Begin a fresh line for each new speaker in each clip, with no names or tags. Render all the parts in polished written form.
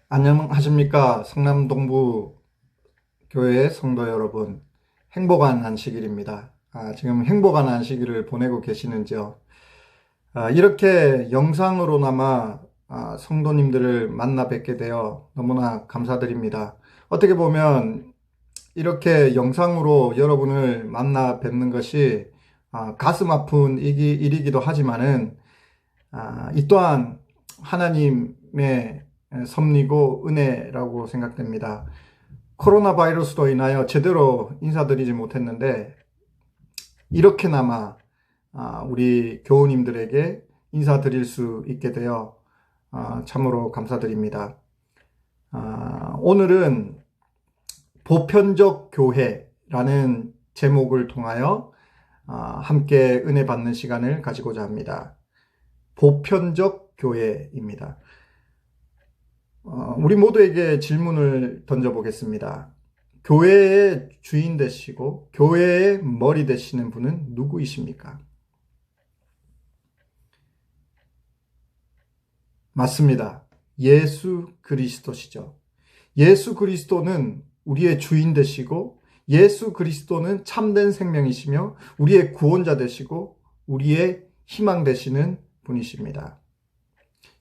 안녕하십니까. 성남동부 교회 성도 여러분. 행복한 안식일입니다. 지금 행복한 안식일을 보내고 계시는지요? 이렇게 영상으로나마 성도님들을 만나 뵙게 되어 너무나 감사드립니다. 어떻게 보면 이렇게 영상으로 여러분을 만나 뵙는 것이 가슴 아픈 일이기도 하지만은 이 또한 하나님의 섭리고 은혜라고 생각됩니다. 코로나 바이러스로 인하여 제대로 인사드리지 못했는데 이렇게나마 우리 교우님들에게 인사드릴 수 있게 되어 참으로 감사드립니다. 오늘은 보편적 교회라는 제목을 통하여 함께 은혜 받는 시간을 가지고자 합니다. 보편적 교회입니다. 우리 모두에게 질문을 던져보겠습니다. 교회의 주인 되시고 교회의 머리 되시는 분은 누구이십니까? 맞습니다. 예수 그리스도시죠. 예수 그리스도는 우리의 주인 되시고 예수 그리스도는 참된 생명이시며 우리의 구원자 되시고 우리의 희망 되시는 분이십니다.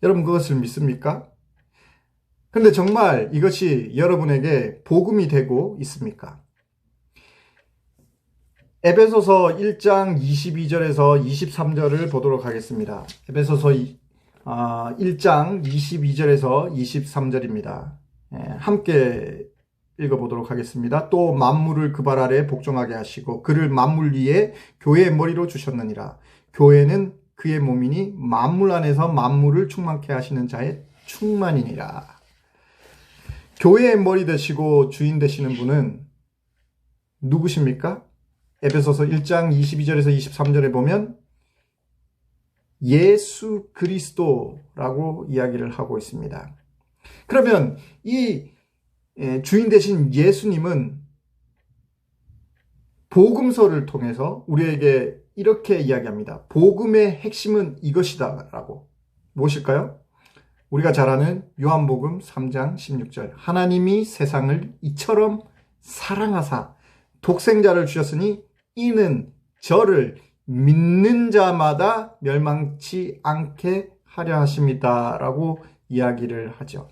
여러분 그것을 믿습니까? 근데 정말 이것이 여러분에게 복음이 되고 있습니까? 에베소서 1장 22절에서 23절을 보도록 하겠습니다. 에베소서 1장 22절에서 23절입니다. 함께 읽어보도록 하겠습니다. 또 만물을 그 발 아래 복종하게 하시고 그를 만물 위에 교회의 머리로 주셨느니라. 교회는 그의 몸이니 만물 안에서 만물을 충만케 하시는 자의 충만이니라. 교회의 머리 되시고 주인 되시는 분은 누구십니까? 에베소서 1장 22절에서 23절에 보면 예수 그리스도라고 이야기를 하고 있습니다. 그러면 이 주인 되신 예수님은 복음서를 통해서 우리에게 이렇게 이야기합니다. 복음의 핵심은 이것이다 라고. 무엇일까요? 우리가 잘 아는 요한복음 3장 16절. 하나님이 세상을 이처럼 사랑하사 독생자를 주셨으니 이는 저를 믿는 자마다 멸망치 않게 하려 하십니다 라고 이야기를 하죠.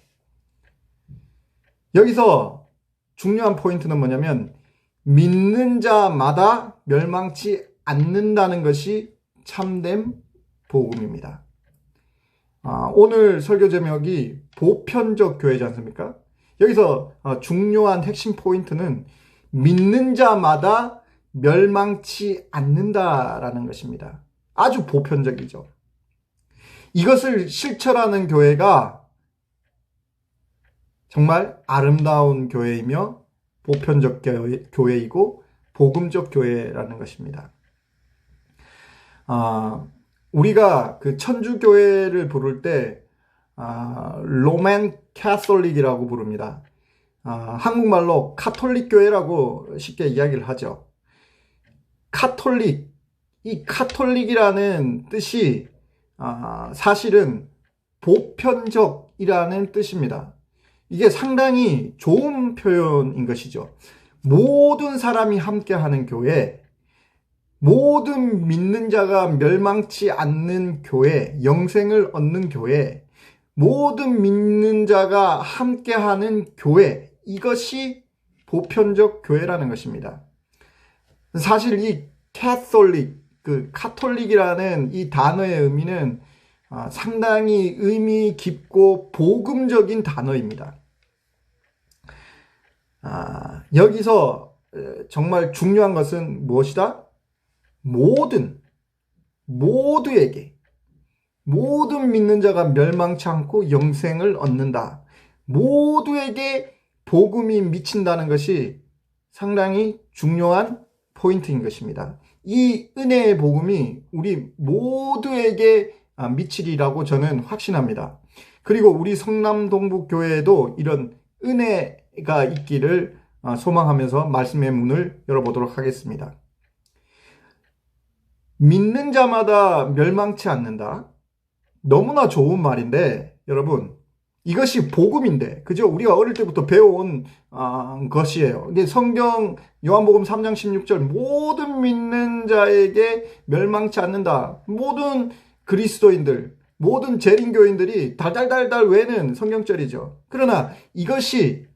여기서 중요한 포인트는 뭐냐면 믿는 자마다 멸망치 않는다는 것이 참된 복음입니다. 오늘 설교 제목이 보편적 교회지 않습니까? 여기서 중요한 핵심 포인트는 믿는 자마다 멸망치 않는다라는 것입니다. 아주 보편적이죠. 이것을 실천하는 교회가 정말 아름다운 교회이며 보편적 교회이고 복음적 교회라는 것입니다. 우리가 그 천주교회를 부를 때 로맨 캐톨릭이라고 부릅니다. 한국말로 카톨릭 교회라고 쉽게 이야기를 하죠. 카톨릭, 이 카톨릭이라는 뜻이 사실은 보편적이라는 뜻입니다. 이게 상당히 좋은 표현인 것이죠. 모든 사람이 함께하는 교회, 모든 믿는 자가 멸망치 않는 교회, 영생을 얻는 교회, 모든 믿는 자가 함께하는 교회, 이것이 보편적 교회라는 것입니다. 사실 이 캐톨릭, 카톨릭이라는 이 단어의 의미는 상당히 의미 깊고 복음적인 단어입니다. 여기서 정말 중요한 것은 무엇이다? 모두에게, 모든 믿는 자가 멸망치 않고 영생을 얻는다. 모두에게 복음이 미친다는 것이 상당히 중요한 포인트인 것입니다. 이 은혜의 복음이 우리 모두에게 미치리라고 저는 확신합니다. 그리고 우리 성남동북교회에도 이런 은혜가 있기를 소망하면서 말씀의 문을 열어보도록 하겠습니다. 믿는 자마다 멸망치 않는다. 너무나 좋은 말인데 여러분 이것이 복음인데, 그죠? 우리가 어릴 때부터 배워온 것이에요. 이게 성경 요한복음 3장 16절 모든 믿는 자에게 멸망치 않는다. 모든 그리스도인들, 모든 재림교인들이 달달달달 외는 성경절이죠. 그러나 이것이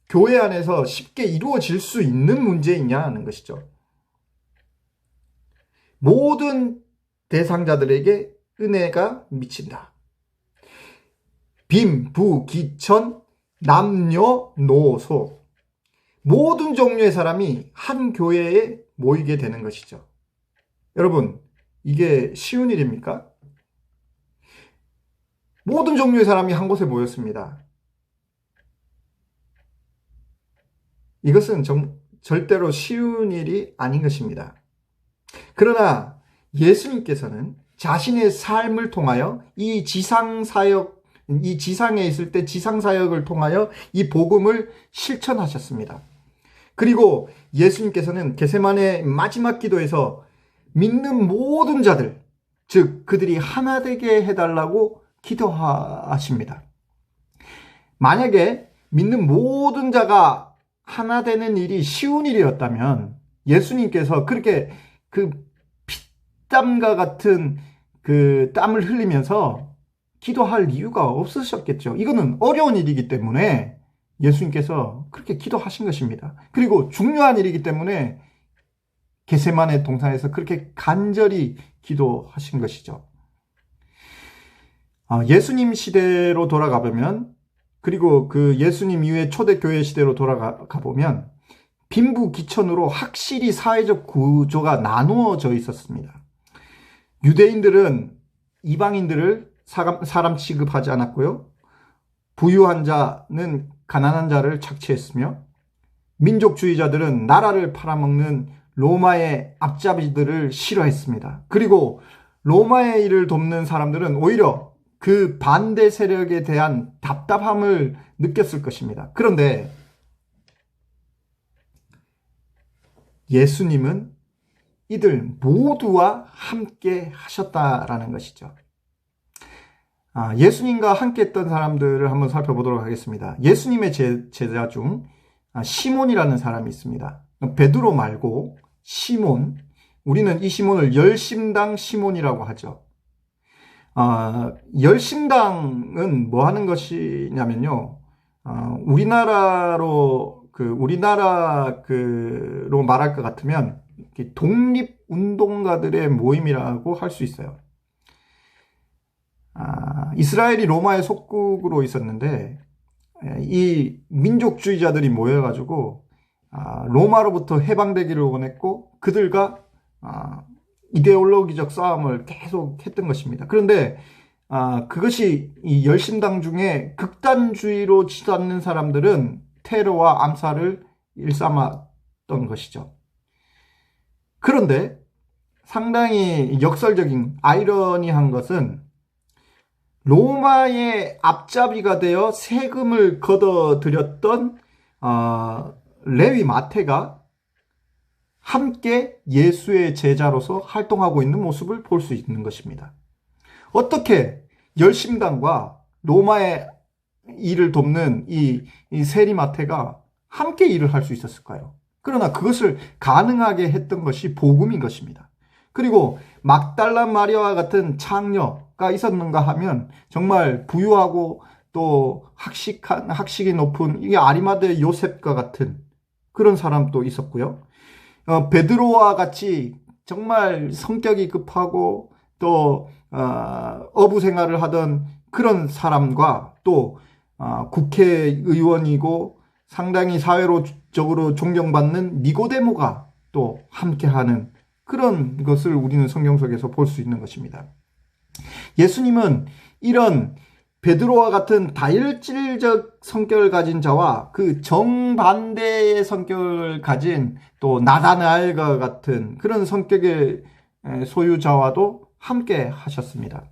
교회 안에서 쉽게 이루어질 수 있는 문제이냐 하는 것이죠. 모든 대상자들에게 은혜가 미친다. 빈, 부, 기천, 남녀노소 모든 종류의 사람이 한 교회에 모이게 되는 것이죠. 여러분, 이게 쉬운 일입니까? 모든 종류의 사람이 한 곳에 모였습니다. 이것은 절대로 쉬운 일이 아닌 것입니다. 그러나 예수님께서는 자신의 삶을 통하여 이 지상에 있을 때 지상사역을 통하여 이 복음을 실천하셨습니다. 그리고 예수님께서는 겟세마네 마지막 기도에서 믿는 모든 자들, 즉 그들이 하나 되게 해달라고 기도하십니다. 만약에 믿는 모든 자가 하나 되는 일이 쉬운 일이었다면 예수님께서 그렇게 그 피땀과 같은 그 땀을 흘리면서 기도할 이유가 없으셨겠죠. 이거는 어려운 일이기 때문에 예수님께서 그렇게 기도하신 것입니다. 그리고 중요한 일이기 때문에 겟세마네 동산에서 그렇게 간절히 기도하신 것이죠. 예수님 시대로 돌아가 보면, 그리고 그 예수님 이후에 초대교회 시대로 돌아가 보면 빈부귀천으로 확실히 사회적 구조가 나누어져 있었습니다. 유대인들은 이방인들을 사람 취급하지 않았고요. 부유한 자는 가난한 자를 착취했으며, 민족주의자들은 나라를 팔아먹는 로마의 앞잡이들을 싫어했습니다. 그리고 로마의 일을 돕는 사람들은 오히려 그 반대 세력에 대한 답답함을 느꼈을 것입니다. 그런데 예수님은 이들 모두와 함께 하셨다라는 것이죠. 예수님과 함께 했던 사람들을 한번 살펴보도록 하겠습니다. 예수님의 제자 중 시몬이라는 사람이 있습니다. 베드로 말고 시몬, 우리는 이 시몬을 열심당 시몬이라고 하죠. 열심당은 뭐 하는 것이냐면요. 우리나라로 말할 것 같으면 독립운동가들의 모임이라고 할 수 있어요. 이스라엘이 로마의 속국으로 있었는데 이 민족주의자들이 모여가지고 로마로부터 해방되기를 원했고 그들과 이데올로기적 싸움을 계속 했던 것입니다. 그런데 그것이 이 열심당 중에 극단주의로 치닫는 사람들은 테러와 암살을 일삼았던 것이죠. 그런데 상당히 역설적인 아이러니한 것은 로마의 앞잡이가 되어 세금을 걷어들였던 레위 마태가 함께 예수의 제자로서 활동하고 있는 모습을 볼 수 있는 것입니다. 어떻게 열심당과 로마의 일을 돕는 이 세리 마태가 함께 일을 할 수 있었을까요? 그러나 그것을 가능하게 했던 것이 복음인 것입니다. 그리고 막달라 마리아와 같은 창녀가 있었는가 하면 정말 부유하고 또 학식이 높은 이게 아리마대 요셉과 같은 그런 사람도 있었고요. 베드로와 같이 정말 성격이 급하고 또 어부 생활을 하던 그런 사람과 또 국회의원이고 상당히 사회적으로 존경받는 니고데모가 또 함께하는 그런 것을 우리는 성경 속에서 볼 수 있는 것입니다. 예수님은 이런 베드로와 같은 다혈질적 성격을 가진 자와 그 정반대의 성격을 가진 또 나다나엘과 같은 그런 성격의 소유자와도 함께 하셨습니다.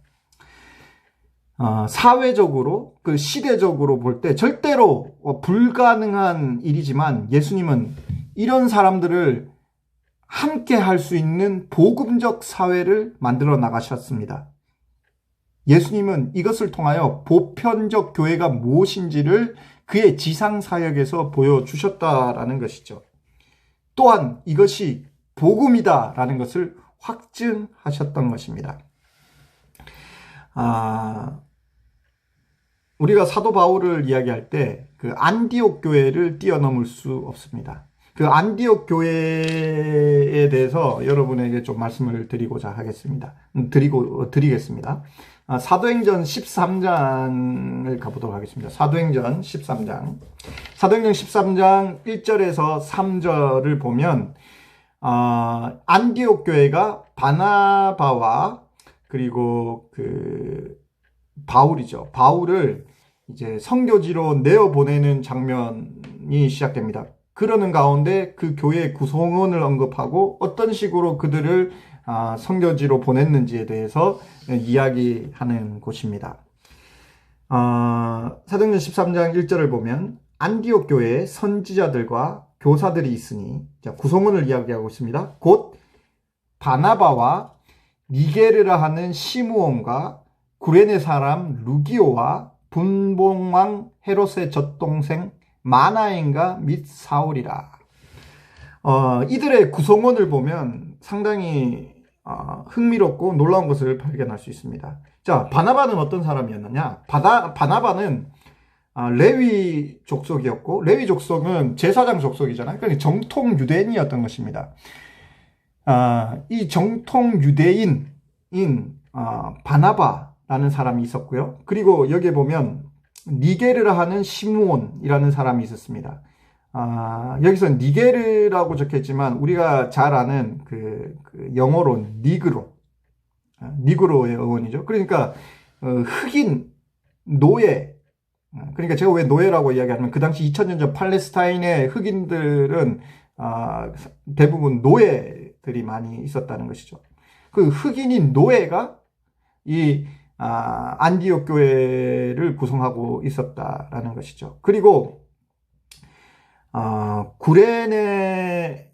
사회적으로 그 시대적으로 볼 때 절대로 불가능한 일이지만 예수님은 이런 사람들을 함께 할 수 있는 복음적 사회를 만들어 나가셨습니다. 예수님은 이것을 통하여 보편적 교회가 무엇인지를 그의 지상 사역에서 보여주셨다라는 것이죠. 또한 이것이 복음이다라는 것을 확증하셨던 것입니다. 우리가 사도 바울을 이야기할 때 그 안디옥 교회를 뛰어넘을 수 없습니다. 그 안디옥 교회에 대해서 여러분에게 좀 말씀을 드리고자 하겠습니다. 드리겠습니다. 사도행전 13장을 가보도록 하겠습니다. 사도행전 13장. 사도행전 13장 1절에서 3절을 보면, 안디옥 교회가 바나바와 그리고 바울이죠. 바울을 이제 선교지로 내어보내는 장면이 시작됩니다. 그러는 가운데 그 교회의 구성원을 언급하고 어떤 식으로 그들을 선교지로 보냈는지에 대해서 이야기하는 곳입니다. 사도행전 13장 1절을 보면 안디옥 교회에 선지자들과 교사들이 있으니, 구성원을 이야기하고 있습니다. 곧 바나바와 니게르라 하는 시므온과 구레네 사람 루기오와 분봉왕 헤롯의 젖동생 마나엔과 및 사울이라. 이들의 구성원을 보면 상당히 흥미롭고 놀라운 것을 발견할 수 있습니다. 자, 바나바는 어떤 사람이었느냐? 바나바는 레위 족속이었고, 레위 족속은 제사장 족속이잖아요. 그러니까 정통 유대인이었던 것입니다. 이 정통 유대인인 바나바라는 사람이 있었고요. 그리고 여기에 보면 니게르라 하는 시므온이라는 사람이 있었습니다. 여기서 니게르라고 적혀있지만 우리가 잘 아는 그 영어로 니그로의 어원이죠. 그러니까 흑인 노예. 그러니까 제가 왜 노예라고 이야기하냐면 그 당시 2000년 전 팔레스타인의 흑인들은 대부분 노예들이 많이 있었다는 것이죠. 그 흑인인 노예가 이 안디옥 교회를 구성하고 있었다라는 것이죠. 그리고 구레네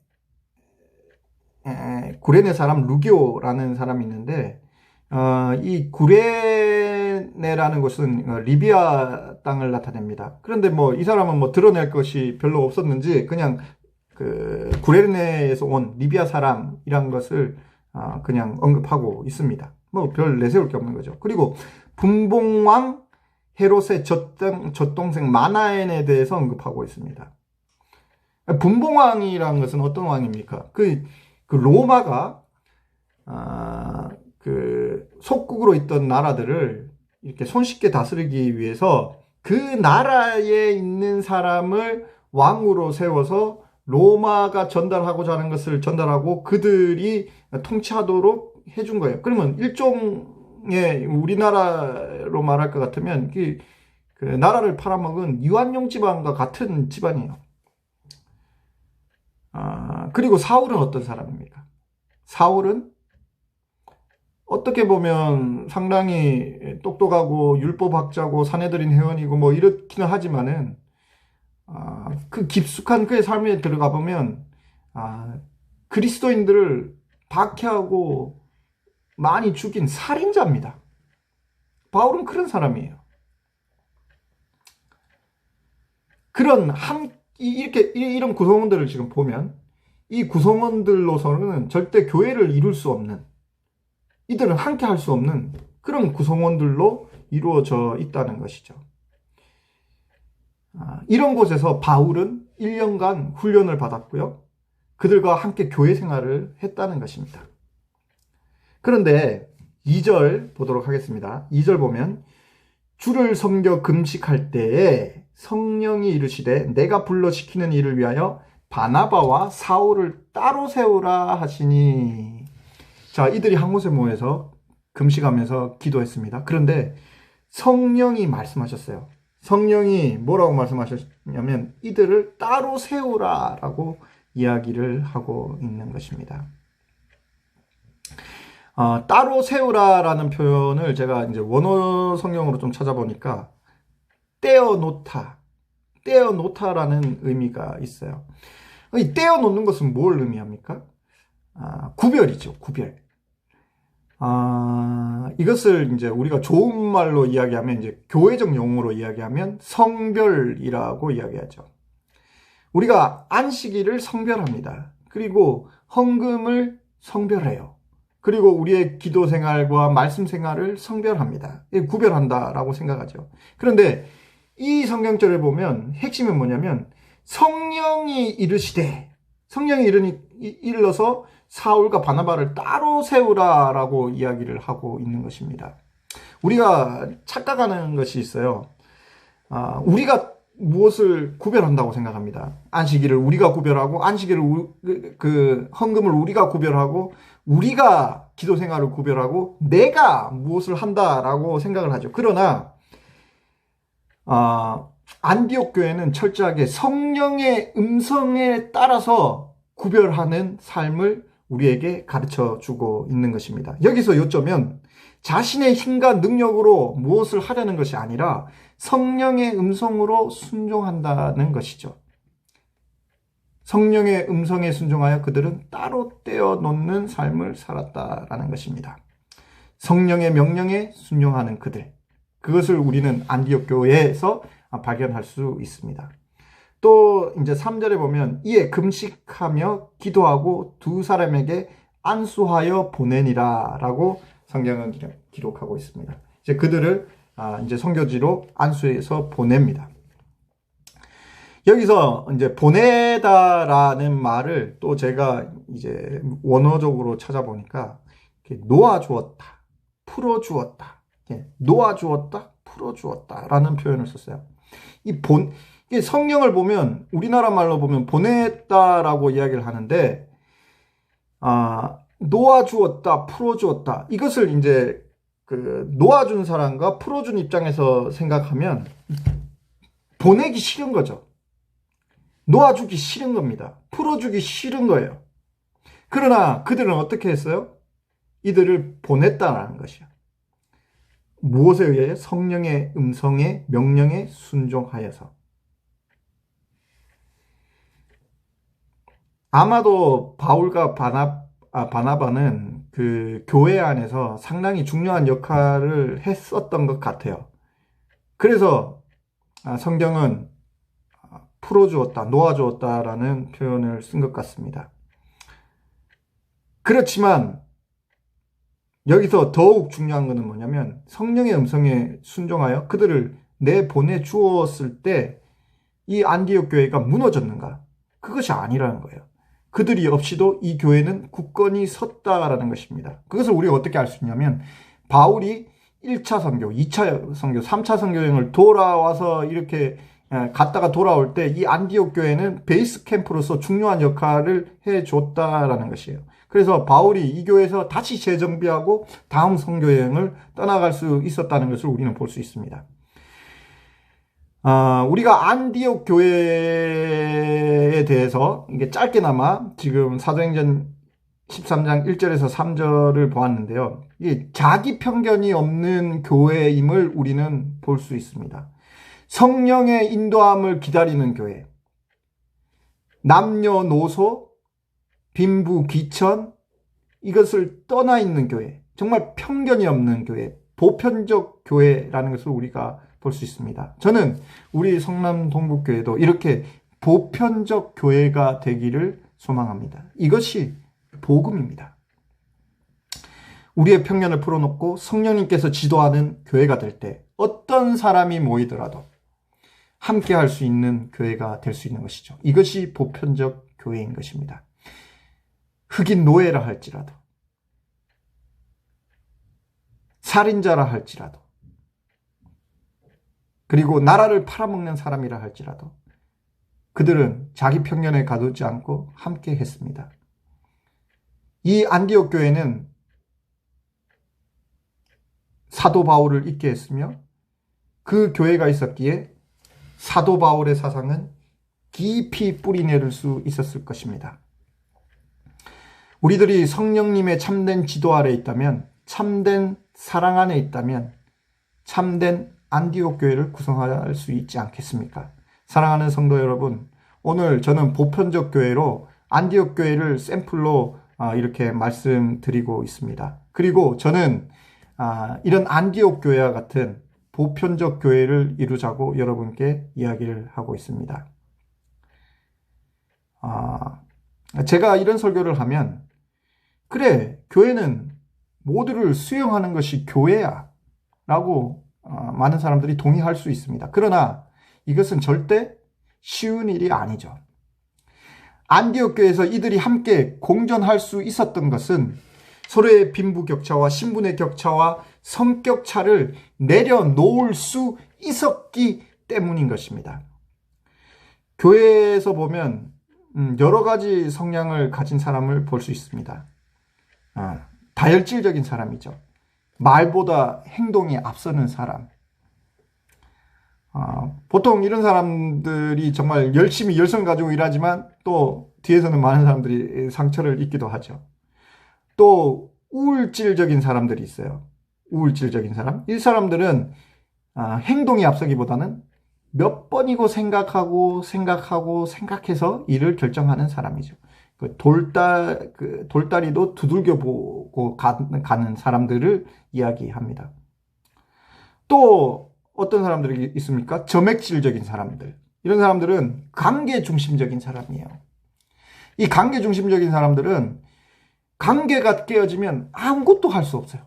사람 루기오라는 사람이 있는데, 이 구레네라는 곳은 리비아 땅을 나타냅니다. 그런데 이 사람은 드러낼 것이 별로 없었는지 그냥 그 구레네에서 온 리비아 사람이란 것을 그냥 언급하고 있습니다. 별 내세울 게 없는 거죠. 그리고 분봉왕 헤롯의 젖동생 마나엔에 대해서 언급하고 있습니다. 분봉왕이라는 것은 어떤 왕입니까? 그 로마가 속국으로 있던 나라들을 이렇게 손쉽게 다스리기 위해서 그 나라에 있는 사람을 왕으로 세워서 로마가 전달하고자 하는 것을 전달하고 그들이 통치하도록 해준 거예요. 그러면 일종의 우리나라로 말할 것 같으면 그 나라를 팔아먹은 이완용 집안과 같은 집안이에요. 그리고 사울은 어떤 사람입니까? 사울은 어떻게 보면 상당히 똑똑하고 율법학자고 사내들인 회원이고 이렇기는 하지만은 그 깊숙한 그의 삶에 들어가 보면 그리스도인들을 박해하고 많이 죽인 살인자입니다. 바울은 그런 사람이에요. 이런 구성원들을 지금 보면 이 구성원들로서는 절대 교회를 이룰 수 없는, 이들은 함께 할 수 없는 그런 구성원들로 이루어져 있다는 것이죠. 이런 곳에서 바울은 1년간 훈련을 받았고요. 그들과 함께 교회 생활을 했다는 것입니다. 그런데 2절 보도록 하겠습니다. 2절 보면 주를 섬겨 금식할 때에 성령이 이르시되 내가 불러 시키는 일을 위하여 바나바와 사울을 따로 세우라 하시니. 자, 이들이 한 곳에 모여서 금식하면서 기도했습니다. 그런데 성령이 말씀하셨어요. 성령이 뭐라고 말씀하셨냐면 이들을 따로 세우라 라고 이야기를 하고 있는 것입니다. 따로 세우라라는 표현을 제가 이제 원어 성경으로 좀 찾아보니까 떼어놓다라는 의미가 있어요. 이 떼어놓는 것은 뭘 의미합니까? 구별이죠, 구별. 이것을 이제 우리가 좋은 말로 이야기하면, 이제 교회적 용어로 이야기하면 성별이라고 이야기하죠. 우리가 안식일을 성별합니다. 그리고 헌금을 성별해요. 그리고 우리의 기도 생활과 말씀 생활을 성별합니다. 구별한다라고 생각하죠. 그런데 이 성경절을 보면 핵심은 뭐냐면, 성령이 이르시되, 성령이 일러서 사울과 바나바를 따로 세우라라고 이야기를 하고 있는 것입니다. 우리가 착각하는 것이 있어요. 우리가 무엇을 구별한다고 생각합니다. 안식일을 우리가 구별하고, 안식일을 헌금을 우리가 구별하고, 우리가 기도 생활을 구별하고, 내가 무엇을 한다라고 생각을 하죠. 그러나 안디옥 교회는 철저하게 성령의 음성에 따라서 구별하는 삶을 우리에게 가르쳐 주고 있는 것입니다. 여기서 요점은 자신의 힘과 능력으로 무엇을 하려는 것이 아니라 성령의 음성으로 순종한다는 것이죠. 성령의 음성에 순종하여 그들은 따로 떼어 놓는 삶을 살았다라는 것입니다. 성령의 명령에 순종하는 그들, 그것을 우리는 안디옥 교회에서 발견할 수 있습니다. 또 이제 3절에 보면, 이에 금식하며 기도하고 두 사람에게 안수하여 보내니라 라고 성경은 기록하고 있습니다. 이제 그들을 이제 선교지로 안수해서 보냅니다. 여기서 이제 보내다라는 말을 또 제가 이제 원어적으로 찾아보니까 놓아주었다, 풀어주었다, 놓아주었다, 풀어주었다라는 표현을 썼어요. 이게 성경을 보면, 우리나라 말로 보면 보냈다라고 이야기를 하는데, 놓아주었다, 풀어주었다. 이것을 이제 놓아준 사람과 풀어준 입장에서 생각하면 보내기 싫은 거죠. 놓아주기 싫은 겁니다. 풀어주기 싫은 거예요. 그러나 그들은 어떻게 했어요? 이들을 보냈다라는 것이요. 무엇에 의해? 성령의 음성에, 명령에 순종하여서. 아마도 바울과 바나바는 그 교회 안에서 상당히 중요한 역할을 했었던 것 같아요. 그래서 성경은 풀어주었다, 놓아주었다라는 표현을 쓴 것 같습니다. 그렇지만 여기서 더욱 중요한 것은 뭐냐면, 성령의 음성에 순종하여 그들을 내보내 주었을 때 이 안디옥 교회가 무너졌는가? 그것이 아니라는 거예요. 그들이 없이도 이 교회는 굳건히 섰다라는 것입니다. 그것을 우리가 어떻게 알 수 있냐면, 바울이 1차 선교, 2차 선교, 3차 선교 여행을 돌아와서 이렇게 갔다가 돌아올 때 이 안디옥 교회는 베이스 캠프로서 중요한 역할을 해줬다라는 것이에요. 그래서 바울이 이 교회에서 다시 재정비하고 다음 선교 여행을 떠나갈 수 있었다는 것을 우리는 볼 수 있습니다. 우리가 안디옥 교회에 대해서 이게 짧게나마 지금 사도행전 13장 1절에서 3절을 보았는데요. 이게 자기 편견이 없는 교회임을 우리는 볼 수 있습니다. 성령의 인도함을 기다리는 교회, 남녀노소, 빈부, 귀천, 이것을 떠나 있는 교회, 정말 편견이 없는 교회, 보편적 교회라는 것을 우리가 볼 수 있습니다. 저는 우리 성남 동북교회도 이렇게 보편적 교회가 되기를 소망합니다. 이것이 복음입니다. 우리의 편견을 풀어놓고 성령님께서 지도하는 교회가 될 때 어떤 사람이 모이더라도 함께 할 수 있는 교회가 될 수 있는 것이죠. 이것이 보편적 교회인 것입니다. 흑인 노예라 할지라도, 살인자라 할지라도, 그리고 나라를 팔아먹는 사람이라 할지라도 그들은 자기 편견에 가두지 않고 함께 했습니다. 이 안디옥 교회는 사도 바울을 있게 했으며, 그 교회가 있었기에 사도 바울의 사상은 깊이 뿌리내릴 수 있었을 것입니다. 우리들이 성령님의 참된 지도 아래 있다면, 참된 사랑 안에 있다면 참된 안디옥 교회를 구성할 수 있지 않겠습니까? 사랑하는 성도 여러분, 오늘 저는 보편적 교회로 안디옥 교회를 샘플로 이렇게 말씀드리고 있습니다. 그리고 저는 이런 안디옥 교회와 같은 보편적 교회를 이루자고 여러분께 이야기를 하고 있습니다. 제가 이런 설교를 하면, 그래, 교회는 모두를 수용하는 것이 교회야 라고 많은 사람들이 동의할 수 있습니다. 그러나 이것은 절대 쉬운 일이 아니죠. 안디옥 교회에서 이들이 함께 공존할 수 있었던 것은 서로의 빈부격차와 신분의 격차와 성격 차를 내려놓을 수 있었기 때문인 것입니다. 교회에서 보면 여러 가지 성향을 가진 사람을 볼 수 있습니다. 다혈질적인 사람이죠. 말보다 행동이 앞서는 사람. 보통 이런 사람들이 정말 열심히 열성 가지고 일하지만 또 뒤에서는 많은 사람들이 상처를 입기도 하죠. 또 우울질적인 사람들이 있어요. 우울질적인 사람. 이 사람들은 행동이 앞서기보다는 몇 번이고 생각해서 일을 결정하는 사람이죠. 돌다리도 두들겨 보고 가는 사람들을 이야기합니다. 또 어떤 사람들이 있습니까? 점액질적인 사람들. 이런 사람들은 관계 중심적인 사람이에요. 이 관계 중심적인 사람들은 관계가 깨어지면 아무것도 할 수 없어요.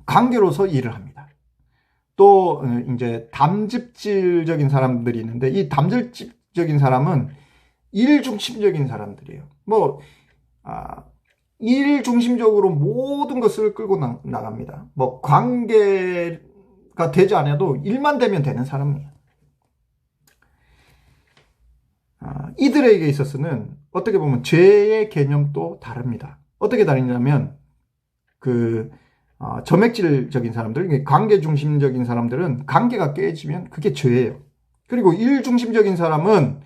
관계로서 일을 합니다. 또 이제 담즙질적인 사람들이 있는데, 이 담즙질적인 사람은 일 중심적인 사람들이에요. 일 중심적으로 모든 것을 끌고 나갑니다. 관계가 되지 않아도 일만 되면 되는 사람이에요. 이들에게 있어서는 어떻게 보면 죄의 개념도 다릅니다. 어떻게 다르냐면, 점액질적인 사람들, 관계 중심적인 사람들은 관계가 깨지면 그게 죄예요. 그리고 일 중심적인 사람은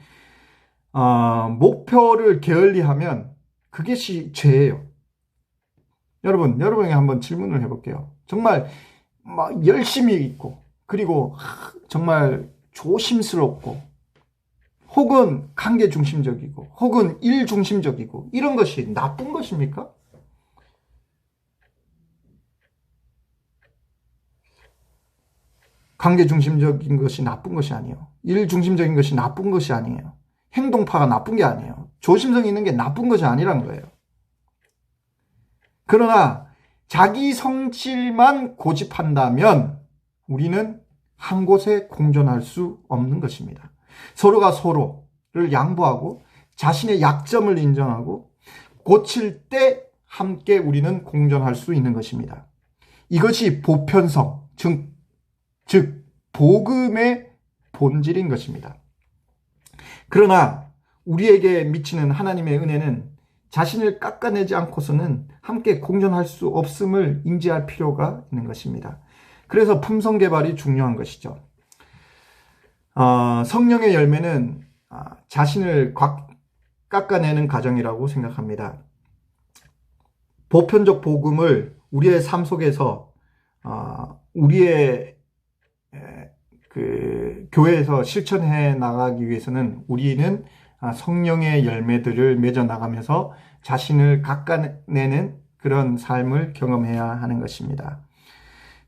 목표를 게을리하면 그것이 죄예요. 여러분에게 한번 질문을 해볼게요. 정말 열심히 있고, 그리고 정말 조심스럽고, 혹은 관계 중심적이고, 혹은 일 중심적이고, 이런 것이 나쁜 것입니까? 관계 중심적인 것이 나쁜 것이 아니에요. 일 중심적인 것이 나쁜 것이 아니에요. 행동파가 나쁜 게 아니에요. 조심성 있는 게 나쁜 것이 아니란 거예요. 그러나 자기 성질만 고집한다면 우리는 한 곳에 공존할 수 없는 것입니다. 서로가 서로를 양보하고 자신의 약점을 인정하고 고칠 때 함께 우리는 공존할 수 있는 것입니다. 이것이 보편성, 즉 복음의 본질인 것입니다. 그러나 우리에게 미치는 하나님의 은혜는 자신을 깎아내지 않고서는 함께 공존할 수 없음을 인지할 필요가 있는 것입니다. 그래서 품성 개발이 중요한 것이죠. 성령의 열매는 자신을 깎아내는 과정이라고 생각합니다. 보편적 복음을 우리의 삶 속에서 우리의 교회에서 실천해 나가기 위해서는 우리는 성령의 열매들을 맺어 나가면서 자신을 깎아내는 그런 삶을 경험해야 하는 것입니다.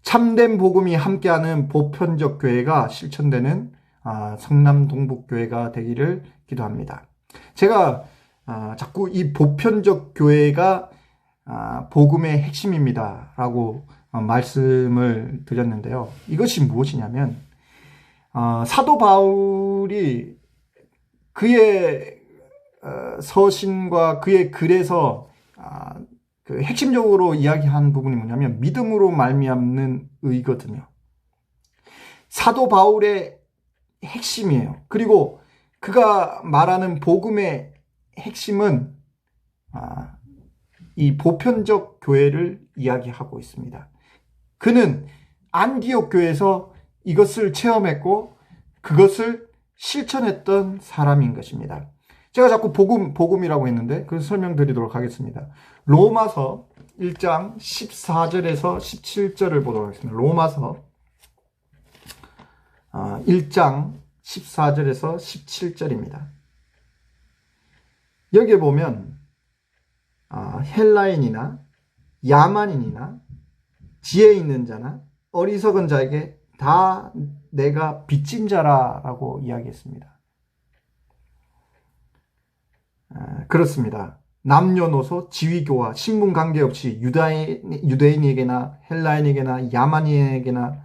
참된 복음이 함께하는 보편적 교회가 실천되는 성남 동북교회가 되기를 기도합니다. 제가 자꾸 이 보편적 교회가 복음의 핵심입니다 라고 말씀을 드렸는데요. 이것이 무엇이냐면 사도 바울이 그의 서신과 그의 글에서 핵심적으로 이야기한 부분이 뭐냐면 믿음으로 말미암는 의거든요. 사도 바울의 핵심이에요. 그리고 그가 말하는 복음의 핵심은 이 보편적 교회를 이야기하고 있습니다. 그는 안디옥 교회에서 이것을 체험했고 그것을 실천했던 사람인 것입니다. 제가 자꾸 복음이라고 했는데 그래서 설명드리도록 하겠습니다. 로마서 1장 14절에서 17절을 보도록 하겠습니다. 로마서 1장 14절에서 17절입니다. 여기에 보면 헬라인이나 야만인이나 지혜 있는 자나 어리석은 자에게 다 내가 빚진 자라라고 이야기했습니다. 그렇습니다. 남녀노소, 지위교와 신분 관계없이 유대인에게나 헬라인에게나 야만인에게나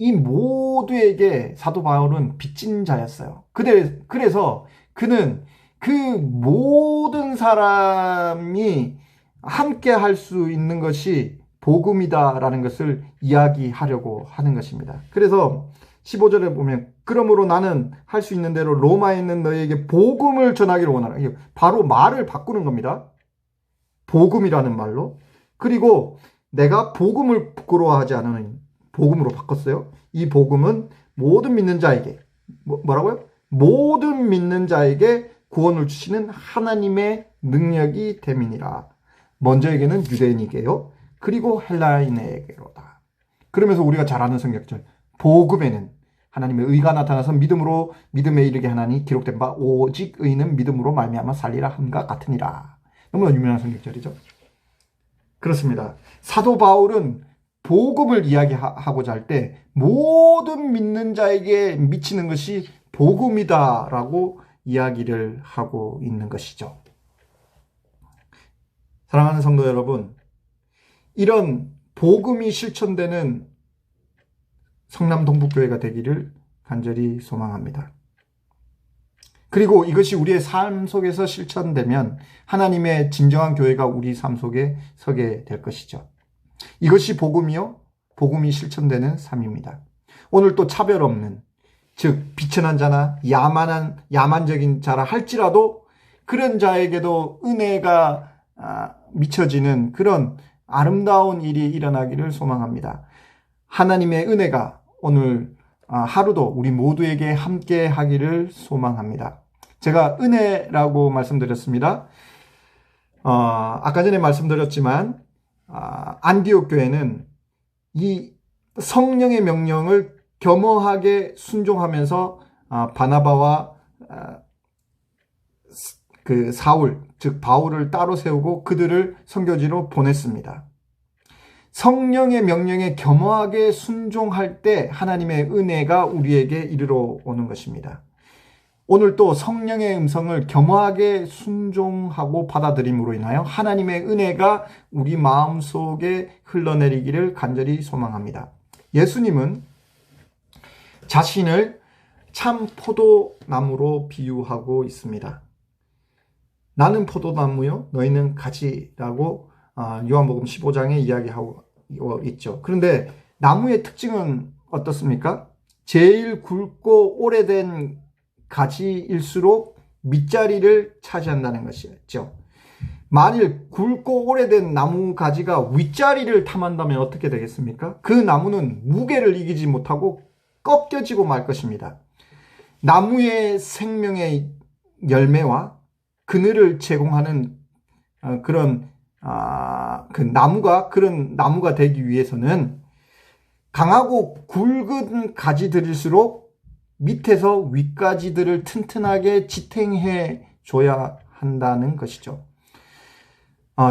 이 모두에게 사도 바울은 빚진 자였어요. 그래서 그는 그 모든 사람이 함께 할 수 있는 것이 복음이다라는 것을 이야기하려고 하는 것입니다. 그래서 15절에 보면 그러므로 나는 할 수 있는 대로 로마에 있는 너희에게 복음을 전하기를 원하라. 바로 말을 바꾸는 겁니다. 복음이라는 말로. 그리고 내가 복음을 부끄러워하지 않으니 복음으로 바꿨어요. 이 복음은 모든 믿는 자에게 뭐라고요? 모든 믿는 자에게 구원을 주시는 하나님의 능력이 됨이니라. 먼저에게는 유대인에게요. 그리고 헬라인에게로다. 그러면서 우리가 잘 아는 성경절 복음에는 하나님의 의가 나타나서 믿음으로 믿음에 이르게 하나니 기록된 바 오직 의는 믿음으로 말미암아 살리라 함과 같으니라. 너무나 유명한 성경절이죠. 그렇습니다. 사도 바울은 복음을 이야기하고자 할 때 모든 믿는 자에게 미치는 것이 복음이다라고 이야기를 하고 있는 것이죠. 사랑하는 성도 여러분, 이런 복음이 실천되는 성남 동북교회가 되기를 간절히 소망합니다. 그리고 이것이 우리의 삶 속에서 실천되면 하나님의 진정한 교회가 우리 삶 속에 서게 될 것이죠. 이것이 복음이요, 복음이 실천되는 삶입니다. 오늘 또 차별 없는, 즉 비천한 자나 야만적인 자라 할지라도 그런 자에게도 은혜가 미쳐지는 그런 아름다운 일이 일어나기를 소망합니다. 하나님의 은혜가 오늘 하루도 우리 모두에게 함께 하기를 소망합니다. 제가 은혜라고 말씀드렸습니다. 아까 전에 말씀드렸지만 안디옥 교회는 이 성령의 명령을 겸허하게 순종하면서 바나바와 그 사울, 즉 바울을 따로 세우고 그들을 선교지로 보냈습니다. 성령의 명령에 겸허하게 순종할 때 하나님의 은혜가 우리에게 이르러 오는 것입니다. 오늘 또 성령의 음성을 겸허하게 순종하고 받아들임으로 인하여 하나님의 은혜가 우리 마음속에 흘러내리기를 간절히 소망합니다. 예수님은 자신을 참 포도나무로 비유하고 있습니다. 나는 포도나무요, 너희는 가지라고 요한복음 15장에 이야기하고 있죠. 그런데 나무의 특징은 어떻습니까? 제일 굵고 오래된 가지일수록 밑자리를 차지한다는 것이죠. 만일 굵고 오래된 나무 가지가 윗자리를 탐한다면 어떻게 되겠습니까? 그 나무는 무게를 이기지 못하고 꺾여지고 말 것입니다. 나무의 생명의 열매와 그늘을 제공하는 그런 그런 나무가 되기 위해서는 강하고 굵은 가지들일수록 밑에서 윗가지들을 튼튼하게 지탱해 줘야 한다는 것이죠.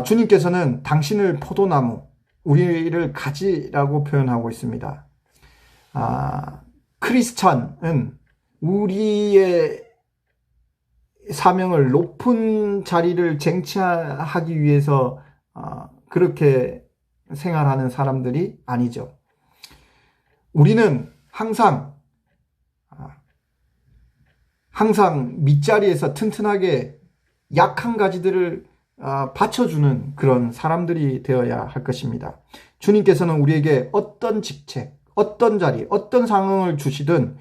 주님께서는 당신을 포도나무, 우리를 가지라고 표현하고 있습니다. 크리스찬은 우리의 사명을 높은 자리를 쟁취하기 위해서 그렇게 생활하는 사람들이 아니죠. 우리는 항상 밑자리에서 튼튼하게 약한 가지들을 받쳐주는 그런 사람들이 되어야 할 것입니다. 주님께서는 우리에게 어떤 직책, 어떤 자리, 어떤 상황을 주시든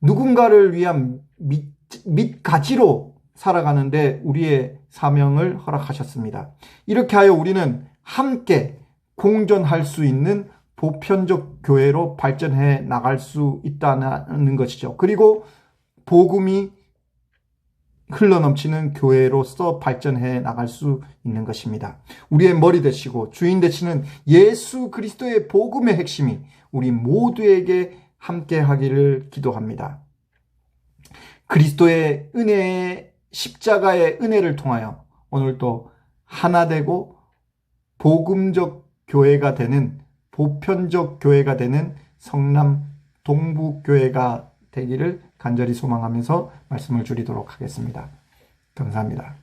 누군가를 위한 밑가지로 살아가는데 우리의 사명을 허락하셨습니다. 이렇게 하여 우리는 함께 공존할 수 있는 보편적 교회로 발전해 나갈 수 있다는 것이죠. 그리고 복음이 흘러넘치는 교회로서 발전해 나갈 수 있는 것입니다. 우리의 머리 되시고 주인 되시는 예수 그리스도의 복음의 핵심이 우리 모두에게 함께 하기를 기도합니다. 그리스도의 은혜의 십자가의 은혜를 통하여 오늘도 하나 되고 복음적 교회가 되는, 보편적 교회가 되는 성남 동북교회가 되기를 간절히 소망하면서 말씀을 줄이도록 하겠습니다. 감사합니다.